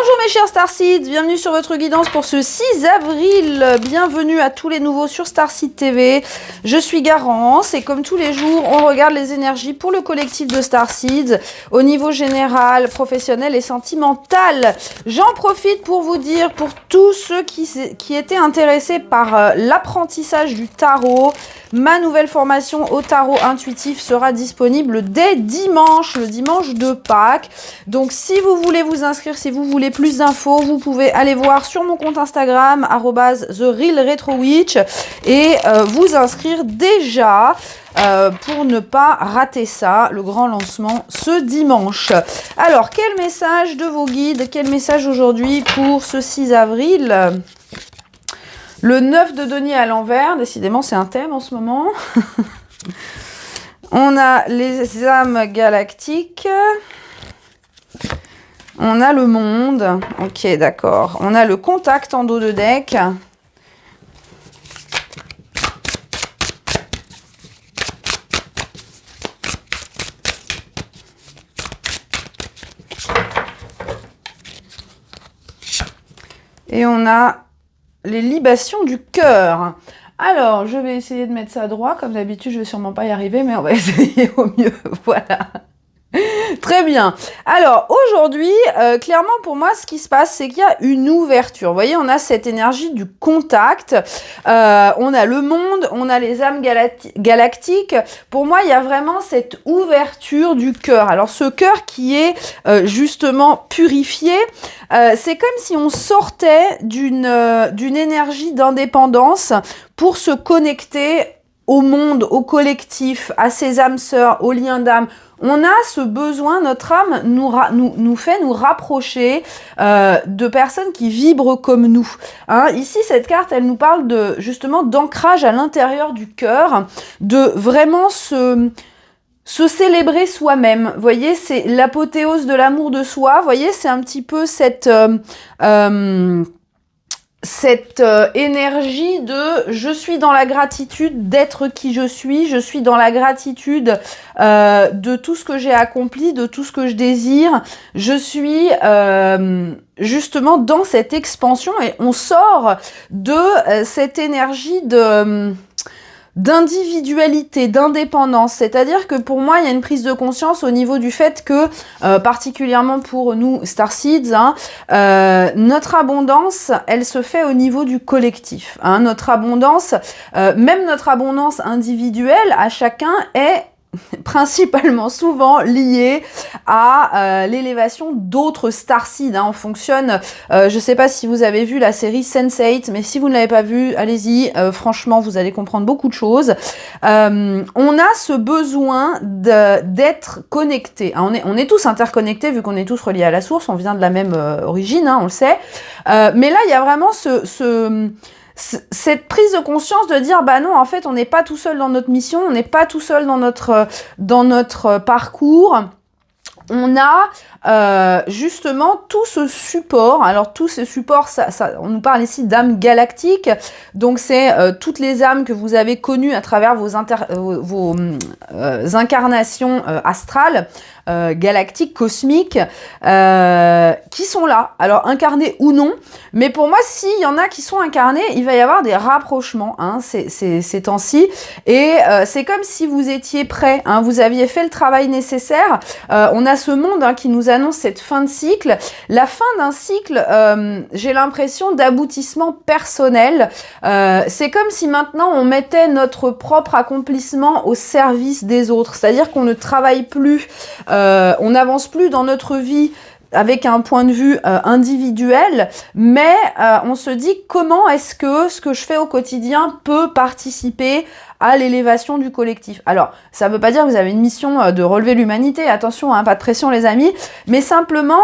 Bonjour mes chers Starseeds, bienvenue sur votre guidance pour ce 6 avril. Bienvenue à tous les nouveaux sur Starseed TV. Je suis Garance et comme tous les jours, on regarde les énergies pour le collectif de Starseeds au niveau général, professionnel et sentimental. J'en profite pour vous dire, pour tous ceux qui étaient intéressés par l'apprentissage du tarot, ma nouvelle formation au tarot intuitif sera disponible dès dimanche, le dimanche de Pâques. Donc si vous voulez vous inscrire, si vous voulez plus d'infos, vous pouvez aller voir sur mon compte Instagram @TheRealRetroWitch et vous inscrire déjà pour ne pas rater ça, le grand lancement ce dimanche. Alors, quel message de vos guides, quel message aujourd'hui pour ce 6 avril ? Le 9 de denier à l'envers, décidément c'est un thème en ce moment. On a les âmes galactiques. On a le monde. Ok, d'accord. On a le contact en dos de deck. Et on a les libations du cœur. Alors, je vais essayer de mettre ça droit. Comme d'habitude, je vais sûrement pas y arriver, mais on va essayer au mieux. Voilà. Très bien. Alors, aujourd'hui, clairement, pour moi, ce qui se passe, c'est qu'il y a une ouverture. Vous voyez, on a cette énergie du contact. On a le monde, on a les âmes galactiques. Pour moi, il y a vraiment cette ouverture du cœur. Alors, ce cœur qui est justement purifié, c'est comme si on sortait d'une énergie d'indépendance pour se connecter au monde, au collectif, à ses âmes sœurs, aux liens d'âme. On a ce besoin, notre âme nous fait nous rapprocher de personnes qui vibrent comme nous. Hein, ici, cette carte, elle nous parle justement d'ancrage à l'intérieur du cœur, de vraiment se célébrer soi-même. Vous voyez, c'est l'apothéose de l'amour de soi. Vous voyez, c'est un petit peu cette énergie de je suis dans la gratitude d'être qui je suis dans la gratitude de tout ce que j'ai accompli, de tout ce que je désire, je suis justement dans cette expansion et on sort de cette énergie d'individualité, d'indépendance. C'est-à-dire que pour moi, il y a une prise de conscience au niveau du fait que, particulièrement pour nous, Starseeds, notre abondance, elle se fait au niveau du collectif. Hein. Notre abondance, même notre abondance individuelle, à chacun est principalement souvent lié à l'élévation d'autres Starseeds. Hein. On fonctionne, je sais pas si vous avez vu la série Sense8, mais si vous ne l'avez pas vue, allez-y, franchement, vous allez comprendre beaucoup de choses. On a ce besoin d'être connecté. Hein. On est tous interconnectés, vu qu'on est tous reliés à la source, on vient de la même origine, hein, on le sait. Mais là, il y a vraiment cette prise de conscience de dire bah non, en fait on n'est pas tout seul dans notre mission, on n'est pas tout seul dans notre parcours. On a justement tout ce support. Alors tous ces supports, on nous parle ici d'âmes galactiques. Donc c'est toutes les âmes que vous avez connues à travers vos incarnations astrales, galactiques, cosmiques, qui sont là. Alors incarnées ou non. Mais pour moi, s'il y en a qui sont incarnés, il va y avoir des rapprochements hein, ces temps-ci. Et c'est comme si vous étiez prêts. Hein, vous aviez fait le travail nécessaire. On a ce monde hein, qui nous annonce cette fin de cycle. La fin d'un cycle, j'ai l'impression d'aboutissement personnel. C'est comme si maintenant on mettait notre propre accomplissement au service des autres. C'est-à-dire qu'on ne travaille plus, on n'avance plus dans notre vie avec un point de vue individuel, mais on se dit comment est-ce que ce que je fais au quotidien peut participer à l'élévation du collectif. Alors, ça ne veut pas dire que vous avez une mission de relever l'humanité, attention, hein, pas de pression les amis, mais simplement,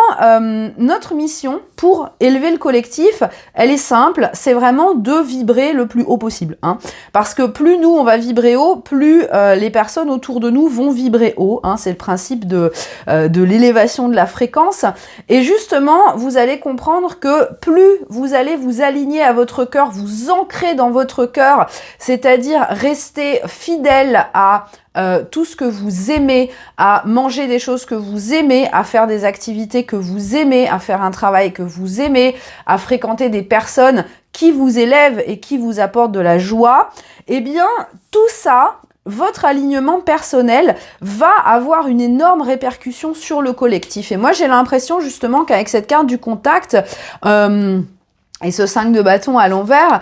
notre mission pour élever le collectif, elle est simple, c'est vraiment de vibrer le plus haut possible. Hein, parce que plus nous, on va vibrer haut, plus les personnes autour de nous vont vibrer haut. Hein, c'est le principe de l'élévation de la fréquence. Et justement, vous allez comprendre que plus vous allez vous aligner à votre cœur, vous ancrer dans votre cœur, c'est-à-dire rester fidèle à tout ce que vous aimez, à manger des choses que vous aimez, à faire des activités que vous aimez, à faire un travail que vous aimez, à fréquenter des personnes qui vous élèvent et qui vous apportent de la joie, eh bien, tout ça, votre alignement personnel va avoir une énorme répercussion sur le collectif. Et moi, j'ai l'impression justement qu'avec cette carte du contact, et ce 5 de bâton à l'envers,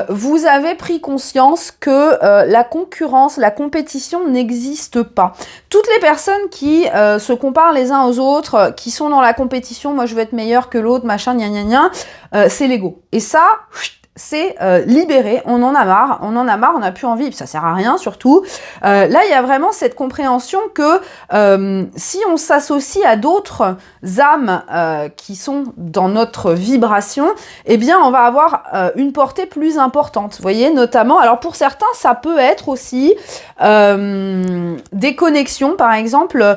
vous avez pris conscience que la concurrence, la compétition n'existe pas. Toutes les personnes qui se comparent les uns aux autres, qui sont dans la compétition, moi je veux être meilleur que l'autre, machin, gna gna gna, c'est l'ego. Et ça, c'est libéré, on en a marre, on n'a plus envie, ça sert à rien surtout. Là, il y a vraiment cette compréhension que si on s'associe à d'autres âmes qui sont dans notre vibration, eh bien, on va avoir une portée plus importante. Vous voyez, notamment, alors pour certains, ça peut être aussi des connexions, par exemple,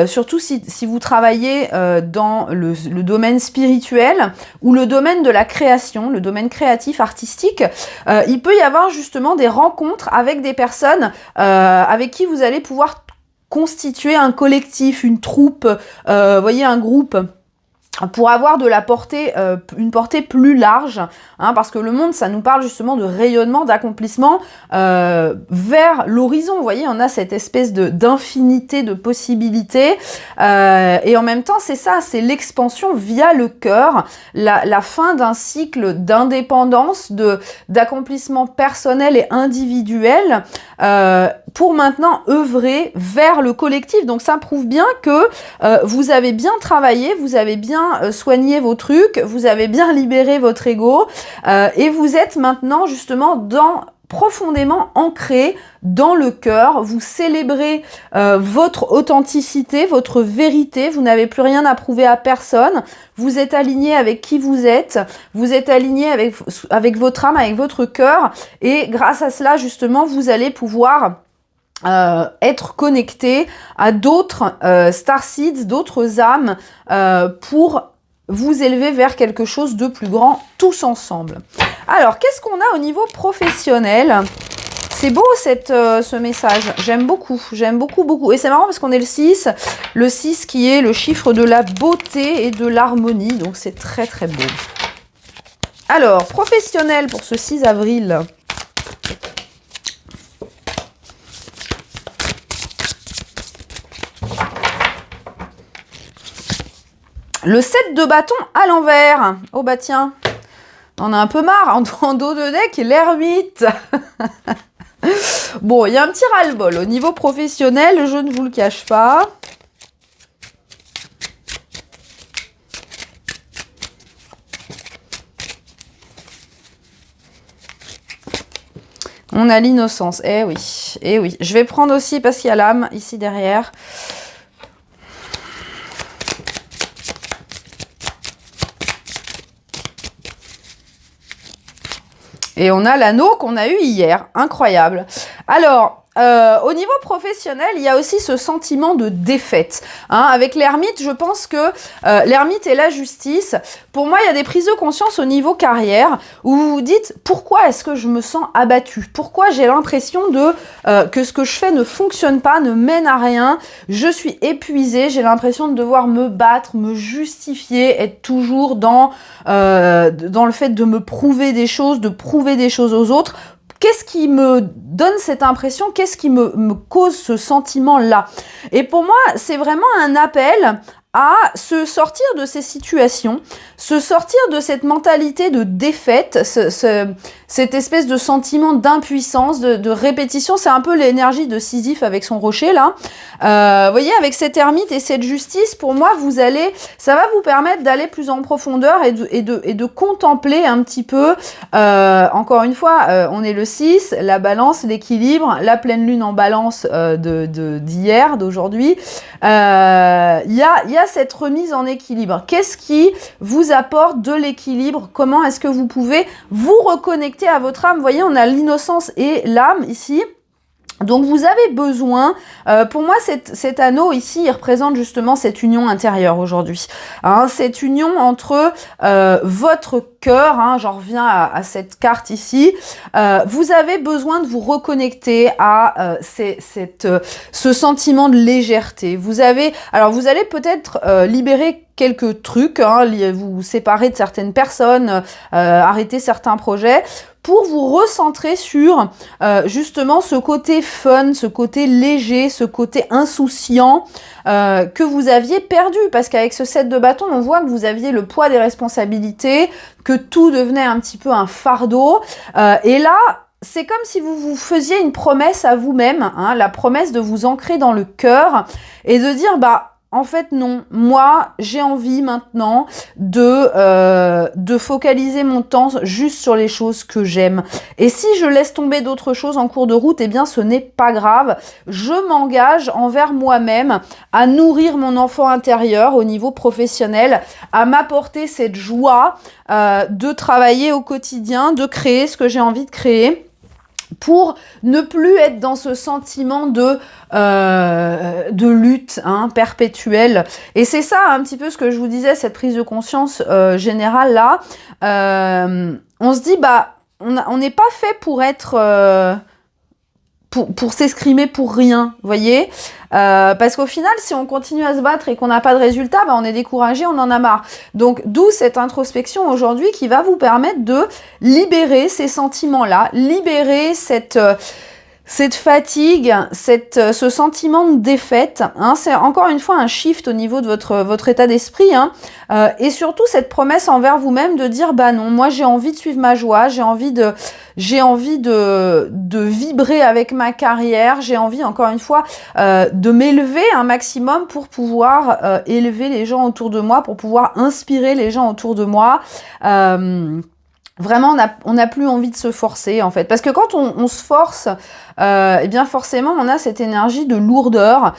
surtout si vous travaillez dans le domaine spirituel ou le domaine de la création, le domaine créatif, artistique, il peut y avoir justement des rencontres avec des personnes avec qui vous allez pouvoir constituer un collectif, une troupe, voyez, un groupe, pour avoir de la portée, une portée plus large, hein, parce que le monde, ça nous parle justement de rayonnement, d'accomplissement vers l'horizon. Vous voyez, on a cette espèce d'infinité de possibilités, et en même temps, c'est ça, c'est l'expansion via le cœur, la fin d'un cycle d'indépendance, d'accomplissement personnel et individuel, pour maintenant œuvrer vers le collectif. Donc ça prouve bien que vous avez bien travaillé, vous avez bien soigné vos trucs, vous avez bien libéré votre ego, et vous êtes maintenant justement profondément ancré dans le cœur, vous célébrez votre authenticité, votre vérité, vous n'avez plus rien à prouver à personne, vous êtes aligné avec qui vous êtes aligné avec votre âme, avec votre cœur, et grâce à cela justement vous allez pouvoir être connecté à d'autres starseeds, d'autres âmes pour vous élever vers quelque chose de plus grand tous ensemble. Alors, qu'est-ce qu'on a au niveau professionnel? C'est beau ce message, j'aime beaucoup, beaucoup. Et c'est marrant parce qu'on est le 6 qui est le chiffre de la beauté et de l'harmonie, donc c'est très très beau. Alors, professionnel pour ce 6 avril. Le 7 de bâton à l'envers. Oh bah tiens, on a un peu marre, en dos de deck, l'ermite. Bon, il y a un petit ras-le-bol au niveau professionnel, je ne vous le cache pas. On a l'innocence, eh oui, eh oui. Je vais prendre aussi, parce qu'il y a l'âme ici derrière. Et on a l'anneau qu'on a eu hier. Incroyable. Alors, au niveau professionnel, il y a aussi ce sentiment de défaite. Hein. Avec l'ermite, je pense que l'ermite et la justice, pour moi, il y a des prises de conscience au niveau carrière où vous vous dites « Pourquoi est-ce que je me sens abattue? Pourquoi j'ai l'impression que ce que je fais ne fonctionne pas, ne mène à rien? Je suis épuisée, j'ai l'impression de devoir me battre, me justifier, être toujours dans le fait de me prouver des choses, de prouver des choses aux autres. » Qu'est-ce qui me donne cette impression? Qu'est-ce qui me cause ce sentiment-là? Et pour moi, c'est vraiment un appel à se sortir de ces situations, se sortir de cette mentalité de défaite, cette espèce de sentiment d'impuissance, de répétition. C'est un peu l'énergie de Sisyphe avec son rocher là. Vous voyez, avec cette ermite et cette justice, pour moi, ça va vous permettre d'aller plus en profondeur et de contempler un petit peu, encore une fois, on est le 6, la balance, l'équilibre, la pleine lune en balance d'hier, d'aujourd'hui. Il y a cette remise en équilibre. Qu'est-ce qui vous apporte de l'équilibre? Comment est-ce que vous pouvez vous reconnecter à votre âme? Vous voyez, on a l'innocence et l'âme ici. Donc vous avez besoin, pour moi cet anneau ici, il représente justement cette union intérieure aujourd'hui. Hein, cette union entre votre cœur, hein, j'en reviens à cette carte ici, vous avez besoin de vous reconnecter à ce sentiment de légèreté. Vous allez peut-être libérer quelques trucs, hein, vous séparer de certaines personnes, arrêter certains projets, pour vous recentrer sur justement ce côté fun, ce côté léger, ce côté insouciant que vous aviez perdu. Parce qu'avec ce 7 de bâton, on voit que vous aviez le poids des responsabilités, que tout devenait un petit peu un fardeau. Et là, c'est comme si vous vous faisiez une promesse à vous-même, hein, la promesse de vous ancrer dans le cœur et de dire, en fait, non. Moi, j'ai envie maintenant de focaliser mon temps juste sur les choses que j'aime. Et si je laisse tomber d'autres choses en cours de route, eh bien, ce n'est pas grave. Je m'engage envers moi-même à nourrir mon enfant intérieur au niveau professionnel, à m'apporter cette joie de travailler au quotidien, de créer ce que j'ai envie de créer, pour ne plus être dans ce sentiment de lutte, hein, perpétuelle. Et c'est ça un petit peu ce que je vous disais, cette prise de conscience générale là. On se dit, on n'est pas fait pour être... pour s'exprimer pour rien, vous voyez, parce qu'au final, si on continue à se battre et qu'on n'a pas de résultat, on est découragé, on en a marre. Donc, d'où cette introspection aujourd'hui qui va vous permettre de libérer ces sentiments-là, libérer cette fatigue, ce sentiment de défaite, hein, c'est encore une fois un shift au niveau de votre état d'esprit, hein, et surtout cette promesse envers vous-même de dire non, moi j'ai envie de suivre ma joie, j'ai envie de vibrer avec ma carrière, j'ai envie encore une fois de m'élever un maximum pour pouvoir élever les gens autour de moi, pour pouvoir inspirer les gens autour de moi. Vraiment, on n'a plus envie de se forcer, en fait. Parce que quand on se force, eh bien forcément, on a cette énergie de lourdeur.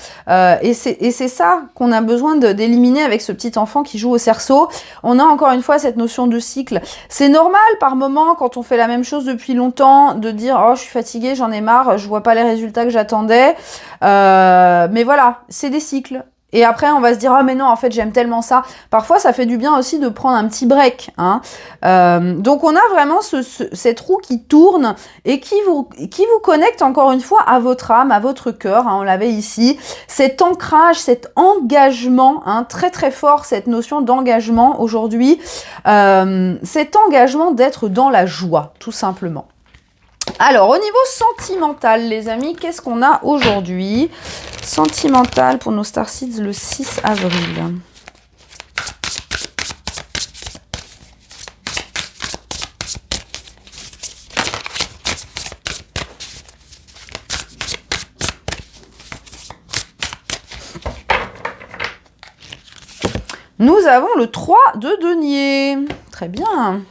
Et c'est ça qu'on a besoin d'éliminer avec ce petit enfant qui joue au cerceau. On a encore une fois cette notion de cycle. C'est normal par moment, quand on fait la même chose depuis longtemps, de dire « Oh, je suis fatiguée, j'en ai marre, je vois pas les résultats que j'attendais. » Mais voilà, c'est des cycles. Et après, on va se dire « Ah, mais non, en fait, j'aime tellement ça. » Parfois, ça fait du bien aussi de prendre un petit break. Hein. Donc, on a vraiment cette roue qui tourne et qui vous connecte, encore une fois, à votre âme, à votre cœur. Hein, on l'avait ici. Cet ancrage, cet engagement, hein, très, très fort, cette notion d'engagement aujourd'hui. Cet engagement d'être dans la joie, tout simplement. Alors, au niveau sentimental, les amis, qu'est-ce qu'on a aujourd'hui? Sentimental pour nos Starseeds le 6 avril. Nous avons le 3 de denier. Très bien.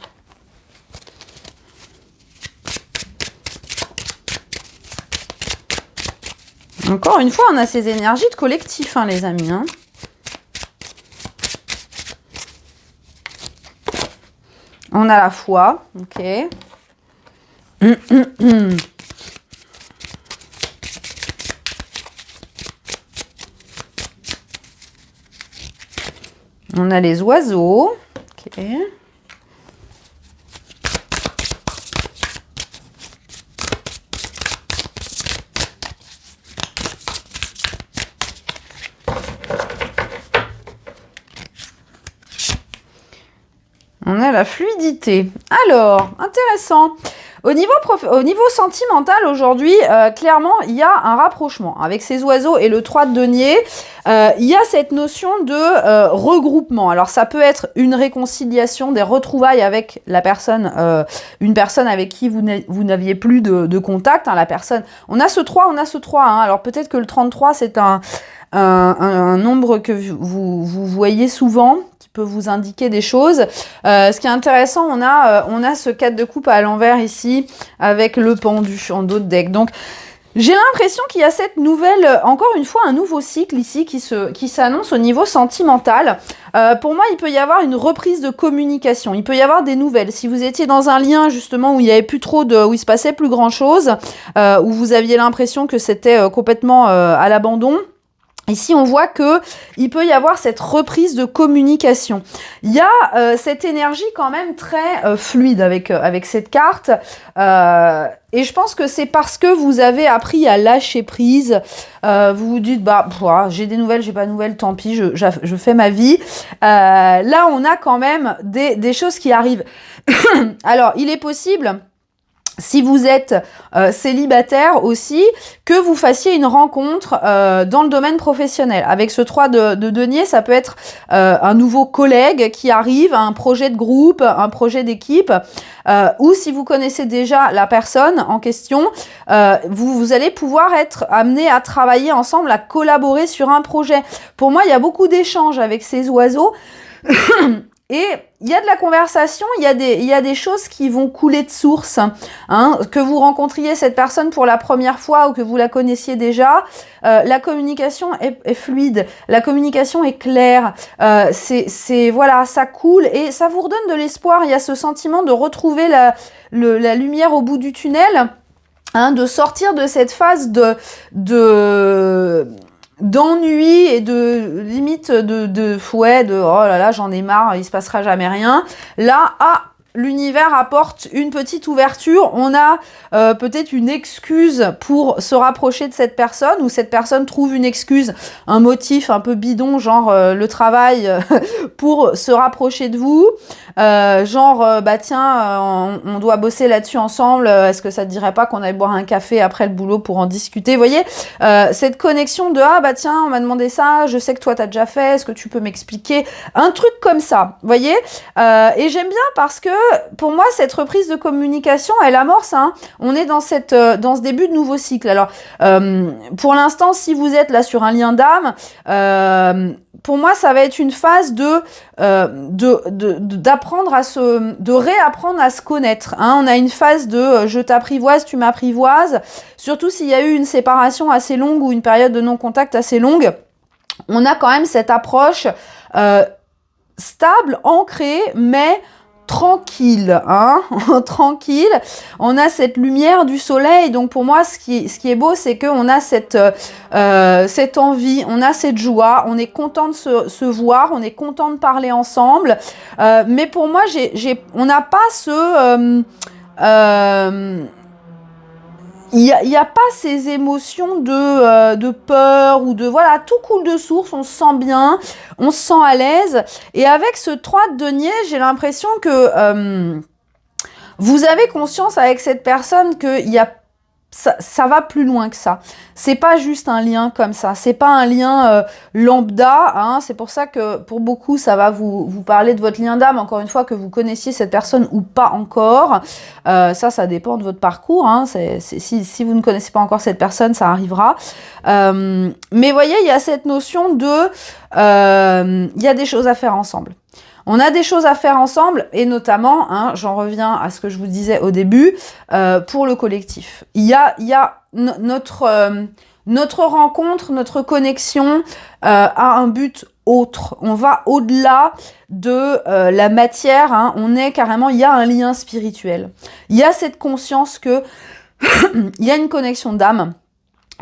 Encore une fois, on a ces énergies de collectif, hein, les amis. Hein. On a la foi, ok. On a les oiseaux, ok. On a la fluidité. Alors, intéressant. Au niveau sentimental, aujourd'hui, clairement, il y a un rapprochement. Avec ces oiseaux et le 3 de denier, il y a cette notion de regroupement. Alors, ça peut être une réconciliation, des retrouvailles avec la personne, une personne avec qui vous n'aviez plus de contact. Hein, la personne. On a ce 3. Hein. Alors, peut-être que le 33, c'est un nombre que vous voyez souvent, peut vous indiquer des choses. Ce qui est intéressant, on a ce 4 de coupe à l'envers ici, avec le pendu en dos de deck. Donc, J'ai l'impression qu'il y a cette nouvelle, encore une fois, un nouveau cycle ici qui s'annonce au niveau sentimental. Pour moi, il peut y avoir une reprise de communication. Il peut y avoir des nouvelles. Si vous étiez dans un lien justement où il y avait plus trop où il se passait plus grand chose, où vous aviez l'impression que c'était complètement à l'abandon. Ici, on voit que il peut y avoir cette reprise de communication. Il y a cette énergie quand même très fluide avec cette carte. Et je pense que c'est parce que vous avez appris à lâcher prise. Vous vous dites, bah, j'ai des nouvelles, j'ai pas de nouvelles, tant pis, je fais ma vie. Là, on a quand même des choses qui arrivent. Alors, il est possible, si vous êtes célibataire aussi, que vous fassiez une rencontre dans le domaine professionnel. Avec ce 3 de denier, ça peut être un nouveau collègue qui arrive, un projet de groupe, un projet d'équipe, ou si vous connaissez déjà la personne en question, vous allez pouvoir être amené à travailler ensemble, à collaborer sur un projet. Pour moi, il y a beaucoup d'échanges avec ces oiseaux. Et il y a de la conversation, il y a des choses qui vont couler de source. Hein, que vous rencontriez cette personne pour la première fois ou que vous la connaissiez déjà, la communication est fluide, la communication est claire. Voilà, ça coule et ça vous redonne de l'espoir. Il y a ce sentiment de retrouver la lumière au bout du tunnel, hein, de sortir de cette phase d'ennui et de limite de fouet, de oh là là, j'en ai marre, il se passera jamais rien. Là, l'univers apporte une petite ouverture, on a peut-être une excuse pour se rapprocher de cette personne, ou cette personne trouve une excuse, un motif un peu bidon, genre le travail, pour se rapprocher de vous, bah tiens, on doit bosser là-dessus ensemble, est-ce que ça te dirait pas qu'on aille boire un café après le boulot pour en discuter? Vous voyez, cette connexion de bah tiens, on m'a demandé ça, je sais que toi t'as déjà fait, est-ce que tu peux m'expliquer? Un truc comme ça, vous voyez, et j'aime bien parce que pour moi, cette reprise de communication, elle amorce, hein, on est dans ce début de nouveau cycle. Alors, pour l'instant, si vous êtes là sur un lien d'âme, pour moi, ça va être une phase d'apprendre de réapprendre à se connaître. Hein. On a une phase de je t'apprivoise, tu m'apprivoises. Surtout s'il y a eu une séparation assez longue ou une période de non-contact assez longue, on a quand même cette approche stable, ancrée, mais tranquille, hein, tranquille. On a cette lumière du soleil, donc pour moi, ce qui est beau, c'est qu'on a cette envie, on a cette joie, on est content de se voir, on est content de parler ensemble. Mais pour moi, on n'a pas il y a pas ces émotions de peur ou de voilà, tout coule de source, on se sent bien, on se sent à l'aise. Et avec ce 3 de denier, j'ai l'impression que vous avez conscience avec cette personne que ça va plus loin que ça. C'est pas juste un lien comme ça. C'est pas un lien lambda. Hein. C'est pour ça que pour beaucoup, ça va vous parler de votre lien d'âme. Encore une fois, que vous connaissiez cette personne ou pas encore. Ça dépend de votre parcours. Hein. Si vous ne connaissez pas encore cette personne, ça arrivera. Mais voyez, il y a cette notion il y a des choses à faire ensemble. On a des choses à faire ensemble et notamment, hein, j'en reviens à ce que je vous disais au début, pour le collectif. Il y a notre rencontre, notre connexion a un but autre. On va au-delà de la matière. Hein. Il y a un lien spirituel. Il y a cette conscience que il y a une connexion d'âme.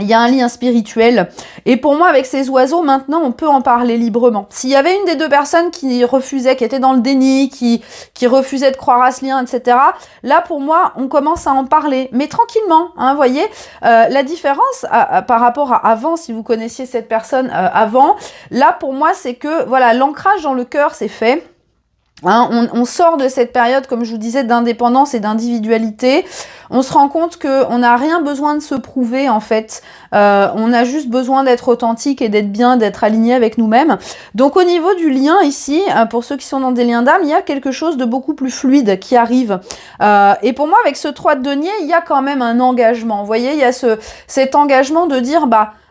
Il y a un lien spirituel. Et pour moi, avec ces oiseaux, maintenant, on peut en parler librement. S'il y avait une des deux personnes qui refusait, qui était dans le déni, qui refusait de croire à ce lien, etc., là, pour moi, on commence à en parler. Mais tranquillement, hein, voyez. La différence par rapport à avant, si vous connaissiez cette personne avant, là, pour moi, c'est que, voilà, l'ancrage dans le cœur, c'est fait. Hein, on sort de cette période, comme je vous disais, d'indépendance et d'individualité. On se rend compte qu'on n'a rien besoin de se prouver, en fait. On a juste besoin d'être authentique et d'être bien, d'être aligné avec nous-mêmes. Donc, au niveau du lien, ici, pour ceux qui sont dans des liens d'âme, il y a quelque chose de beaucoup plus fluide qui arrive. Et pour moi, avec ce 3 de denier, il y a quand même un engagement. Vous voyez, il y a cet engagement de dire,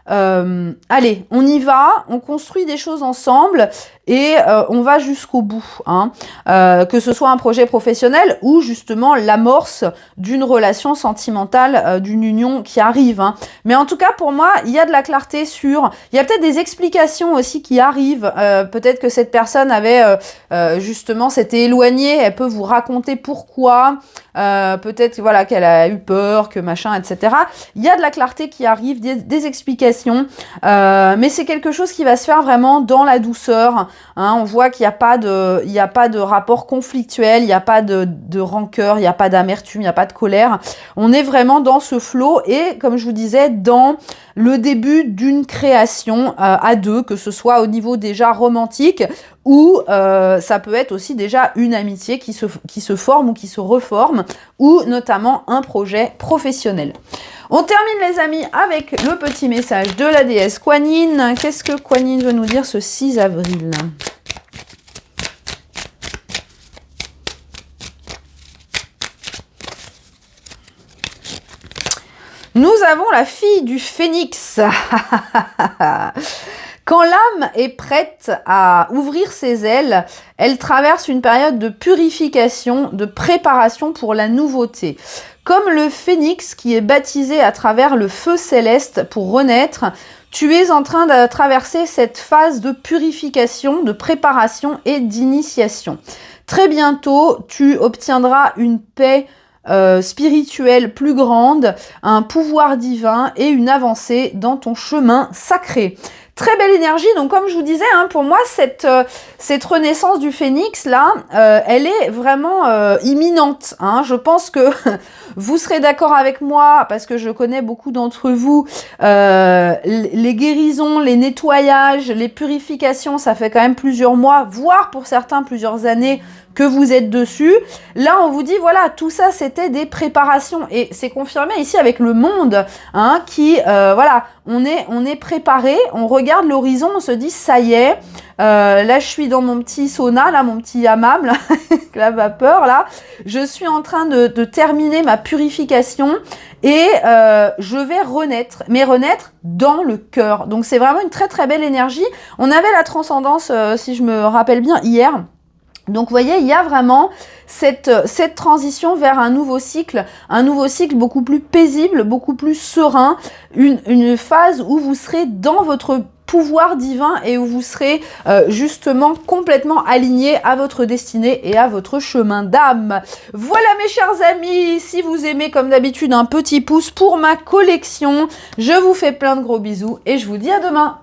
allez, on y va, on construit des choses ensemble. et on va jusqu'au bout, hein. Que ce soit un projet professionnel ou justement l'amorce d'une relation sentimentale, d'une union qui arrive, hein. Mais en tout cas, pour moi, il y a de la clarté sur... Il y a peut-être des explications aussi qui arrivent. Peut-être que cette personne avait justement s'était éloignée. Elle peut vous raconter pourquoi. Peut-être voilà, qu'elle a eu peur, que machin, etc. Il y a de la clarté qui arrive, des explications. Mais c'est quelque chose qui va se faire vraiment dans la douceur, hein. On voit qu'il n'y a pas de rapport conflictuel, il n'y a pas de rancœur, il n'y a pas d'amertume, il n'y a pas de colère. On est vraiment dans ce flow et, comme je vous disais, dans le début d'une création à deux, que ce soit au niveau déjà romantique ou ça peut être aussi déjà une amitié qui se forme ou qui se reforme, ou notamment un projet professionnel. On termine les amis avec le petit message de la déesse Kuan Yin. Qu'est-ce que Kuan Yin veut nous dire ce 6 avril ? Nous avons la fille du phénix. Quand l'âme est prête à ouvrir ses ailes, elle traverse une période de purification, de préparation pour la nouveauté. Comme le phénix qui est baptisé à travers le feu céleste pour renaître, tu es en train de traverser cette phase de purification, de préparation et d'initiation. Très bientôt, tu obtiendras une paix spirituelle plus grande, un pouvoir divin et une avancée dans ton chemin sacré. Très belle énergie, donc comme je vous disais, hein, pour moi, cette renaissance du phénix, là, elle est vraiment imminente, hein. Je pense que vous serez d'accord avec moi, parce que je connais beaucoup d'entre vous, les guérisons, les nettoyages, les purifications, ça fait quand même plusieurs mois, voire pour certains plusieurs années, que vous êtes dessus. Là, on vous dit, voilà, tout ça, c'était des préparations. Et c'est confirmé ici avec le monde, hein, qui, voilà, on est préparé, on regarde l'horizon, on se dit, ça y est, là, je suis dans mon petit sauna, là, mon petit hammam, là, avec la vapeur, là. Je suis en train de terminer ma purification et je vais renaître, mais renaître dans le cœur. Donc, c'est vraiment une très, très belle énergie. On avait la transcendance, si je me rappelle bien, hier. Donc, vous voyez, il y a vraiment cette transition vers un nouveau cycle beaucoup plus paisible, beaucoup plus serein, une phase où vous serez dans votre pouvoir divin et où vous serez justement complètement aligné à votre destinée et à votre chemin d'âme. Voilà mes chers amis, si vous aimez comme d'habitude un petit pouce pour ma collection, je vous fais plein de gros bisous et je vous dis à demain.